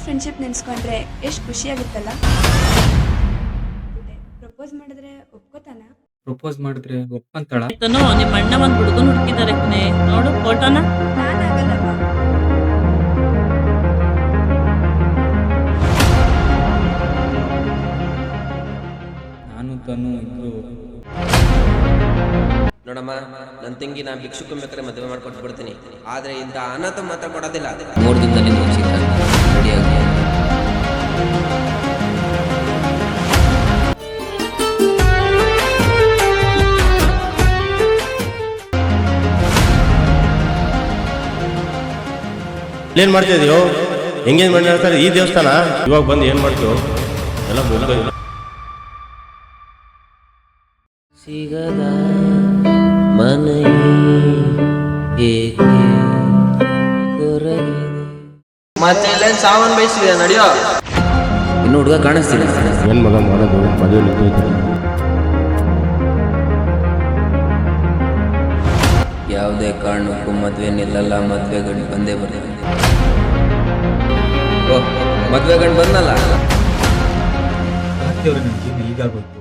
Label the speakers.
Speaker 1: Friendship ನೆನ್ಸ್ಕೊಂಡ್ರೆ ಎಷ್ಟು ಖುಷಿಯಾಗುತ್ತಲ್ಲ. Propose ಮಾಡಿದ್ರೆ ಒಪ್ಕೋತಾನ?
Speaker 2: Propose ಮಾಡಿದ್ರೆ ಒಪ್ಪಂತಾಳ?
Speaker 3: ಆಯ್ತನು ನಿಮ್ಮ ಅಣ್ಣ ಒಂದ್ ಹುಡುಗನ್ ಹುಡುಕಿದ್ದಾರೆ ಕಣೆ, ನೋಡು ಫೋಟೋನ.
Speaker 1: ನಾನಾಗಲ್ಲಮ್ಮ.
Speaker 2: ನಾನು ತನು ಇಬ್ರು
Speaker 4: ನೋಡಮ್ಮ, ನನ್ನ ತಂಗಿ ನಾ ಭಿಕ್ಷುಕ ಬೇಕಾದ್ರೆ ಮದುವೆ ಮಾಡ್ಕೊಟ್ಟು ಬಿಡ್ತೀನಿ, ಆದ್ರೆ ಇಂಥ ಅನಾಥ ಮಾತ್ರ ಕೊಡೋದಿಲ್ಲ.
Speaker 5: 3 ದಿನದಲ್ಲಿ ನಿಶ್ಚಿತಾರ್ಥ ರೆಡಿಯಾಗಿ.
Speaker 6: ಏನ್ ಮಾಡ್ತಿದ್ಯೋ? ಎಂಗೇಜ್ಮೆಂಟ್ ಹೇಳ್ತಾರೆ ಈ ದೇವಸ್ಥಾನ, ಇವಾಗ ಬಂದು ಏನ್ ಮಾಡ್ತೀವೋ ಎಲ್ಲ ಮುಗಿದ.
Speaker 5: ಸಿಗದ ಮನೆ ಏಕೆ ಕೊರಗಿದೆ.
Speaker 4: ಮತ್ತೆ ಇಲ್ಲ ಸಾವನ್ ಬಯಸಿದೆ ನಡೆಯೋ.
Speaker 5: ಇನ್ನು ಹುಡುಗ ಕಾಣಿಸ್ತಿಲ್ಲ.
Speaker 6: ಏನ್ ಮಗ ಮಾಡೋದು? ಮದುವೆ ನಿಂತೈತೆ.
Speaker 5: ಯಾವುದೇ ಕಾರಣಕ್ಕೂ ಮದುವೆ ನಿಲ್ಲಲ್ಲ, ಮದುವೆ ಗಂಡು ಬಂದೇ ಬರ್ತದೆ.
Speaker 4: ಮದ್ವೆ ಗಂಡು ಬಂದಲ್ಲ.
Speaker 2: ರಾತ್ರಿಯವ್ರೆ ನನ್ನ ಜೀವನ ಹೀಗಾಗೋಯ್ತು.